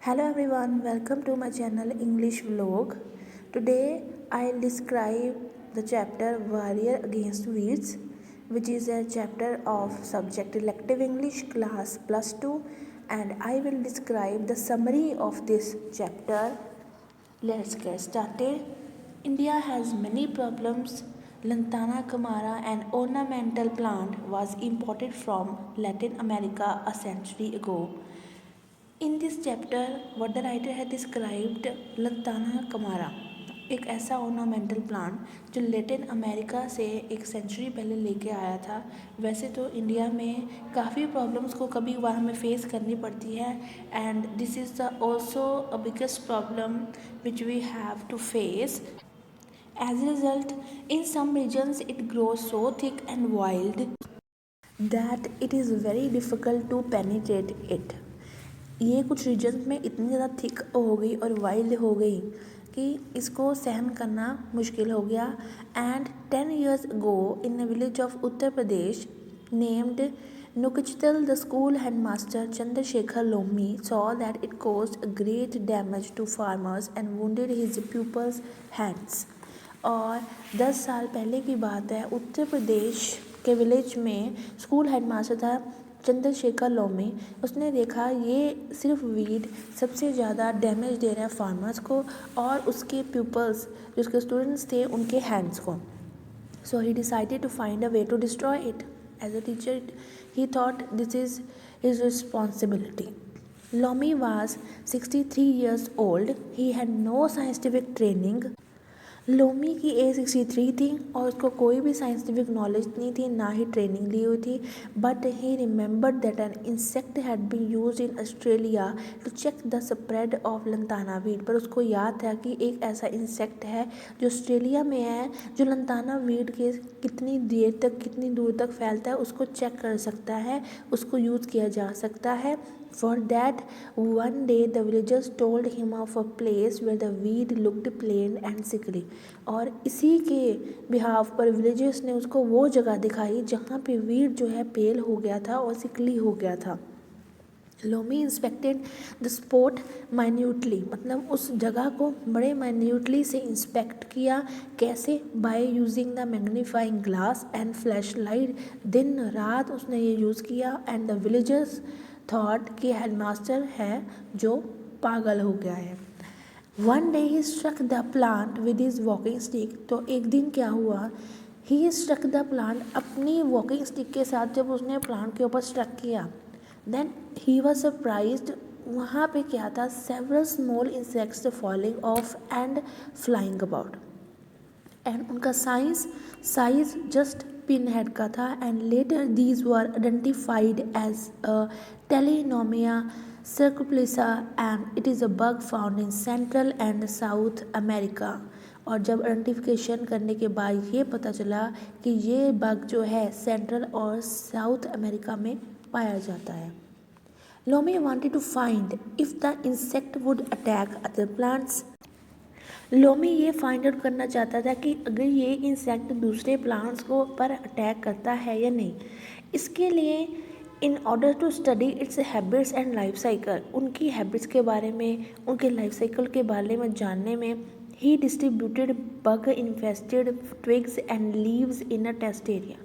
Hello everyone, welcome to my channel English Vlog. Today I'll describe the chapter Warrior Against Weeds, which is a chapter of subject Elective English class plus 2, and I will describe the summary of this chapter. Let's get started. India has many problems. Lantana Camara, an ornamental plant, was imported from Latin America a century ago. In this chapter what the writer है described लंताना कमारा, एक ऐसा ornamental plant जो Latin America से एक century पहले लेके आया था। वैसे तो इंडिया में काफ़ी प्रॉब्लम्स को कभी बार हमें फेस करनी पड़ती है, and this is the also a biggest problem which we have to face. As a result, in some regions it grows so thick and wild that it is very difficult to penetrate it. ये कुछ regions में इतनी ज़्यादा thick हो गई और wild हो गई कि इसको सहन करना मुश्किल हो गया. And 10 years ago in a village of Uttar Pradesh named Nukchital, the school headmaster Chandrasekhar Lomi saw that it caused a great damage to farmers and wounded his pupils' hands. और 10 साल पहले की बात है, उत्तर प्रदेश के विलेज में स्कूल हेडमास्टर था Chandrashekhar loamy. उसने देखा ये सिर्फ वीड सबसे ज़्यादा डैमेज दे रहा है फार्मर्स को और उसके प्यूपल्स जो उसके स्टूडेंट्स थे उनके हैंड्स को. So he decided to find a way to destroy it. As a teacher he thought this is his responsibility. Lomi was 63 years old. He had no scientific training. Lomi की age 63 थी और उसको कोई भी scientific knowledge नहीं थी, ना ही training ली हुई थी. But he remembered that an insect had been used in Australia to check the spread of lantana weed. पर उसको याद था कि एक ऐसा इंसेक्ट है जो ऑस्ट्रेलिया में है जो लंताना वीड के कितनी देर तक कितनी दूर तक फैलता है उसको चेक कर सकता है, उसको यूज़ किया जा सकता है. For that, one day the villagers told him of a place where the weed looked plain and sickly. और इसी के बिहाफ पर विलेजर्स ने उसको वो जगह दिखाई जहाँ पे वीड जो है पेल हो गया था और सिकली हो गया था. Loamy inspected the spot minutely, मतलब उस जगह को बड़े माइन्यूटली से इंस्पेक्ट किया. कैसे? By using the magnifying glass and flash light. दिन रात उसने ये यूज़ किया. एंड द विलेजर्स थॉट कि हेडमास्टर है जो पागल हो गया है. One day he struck the plant with his walking stick. तो एक दिन क्या हुआ, ही स्ट्रक द प्लांट, अपनी वॉकिंग स्टिक के साथ जब उसने प्लांट के ऊपर स्ट्रक किया, देन ही वॉज सरप्राइज्ड. वहाँ पे क्या था, several small insects falling off and flying about. And उनका साइज जस्ट पिन हेड का था. And later these were identified as Teleonemia scrupulosa and it is a bug found in Central and South America. और जब identification करने के बाद ये पता चला कि ये बग जो है सेंट्रल और साउथ अमेरिका में पाया जाता है. Lomi wanted to find if the insect would attack other plants. Lomi ये फाइंड आउट करना चाहता था कि अगर ये इंसेक्ट दूसरे प्लांट्स को पर अटैक करता है या नहीं. इसके लिए in order to study its habits and life cycle, उनकी हैबिट्स के बारे में, उनके लाइफ साइकिल के बारे में जानने में, he distributed bug infested twigs and leaves in a test area.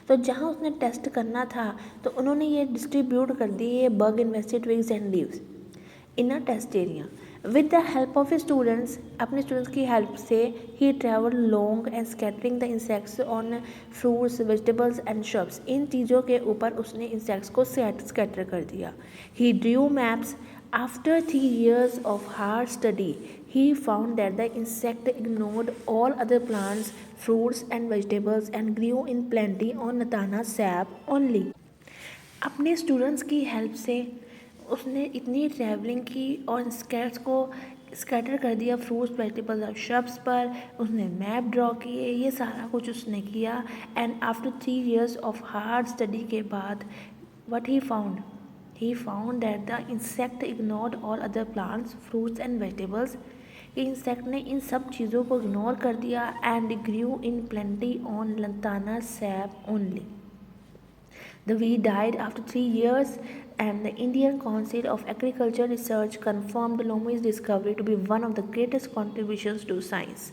तो जहाँ उसने टेस्ट करना था तो उन्होंने ये डिस्ट्रीब्यूट कर दिए bug infested twigs and leaves in a test area. With the help of students, अपने स्टूडेंट्स की हेल्प से he travel long and scattering the insects on fruits vegetables and shrubs. इन चीज़ों के ऊपर उसने इंसेक्ट्स को स्कैटर कर दिया. He drew maps. After 3 years of hard study, he found that the insect ignored all other plants, fruits and vegetables and grew in plenty on Natana sap only. अपने students की help से उसने इतनी travelling की और insects को scatter कर दिया फ्रूट्स वेजिटेबल्स और श्रब्स पर. उसने मैप ड्रॉ किए, ये सारा कुछ उसने किया. And after 3 years of hard study के बाद what he found, he found that the insect ignored all other plants, fruits and vegetables. Insect ने इन सब चीज़ों को इग्नोर कर दिया. And grew in plenty on lantana sap only. The wheat died after 3 years, and the Indian Council of Agriculture Research confirmed Lomi's discovery to be one of the greatest contributions to science.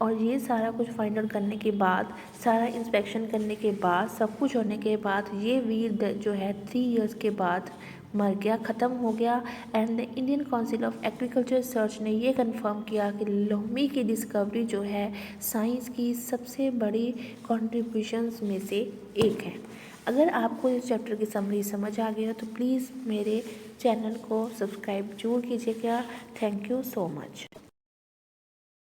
और ये सारा कुछ find out करने के बाद, सारा inspection करने के बाद, सब कुछ होने के बाद ये वीर जो है 3 इयर्स के बाद मर गया, ख़त्म हो गया। And the Indian council of agriculture research ने ये कंफर्म किया कि लोमी की डिस्कवरी जो है साइंस की सबसे बड़ी कंट्रीब्यूशंस में से एक है। अगर आपको इस चैप्टर की समरी समझ आ गई हो तो प्लीज़ मेरे चैनल को सब्सक्राइब जरूर कीजिएगा। Thank you so much.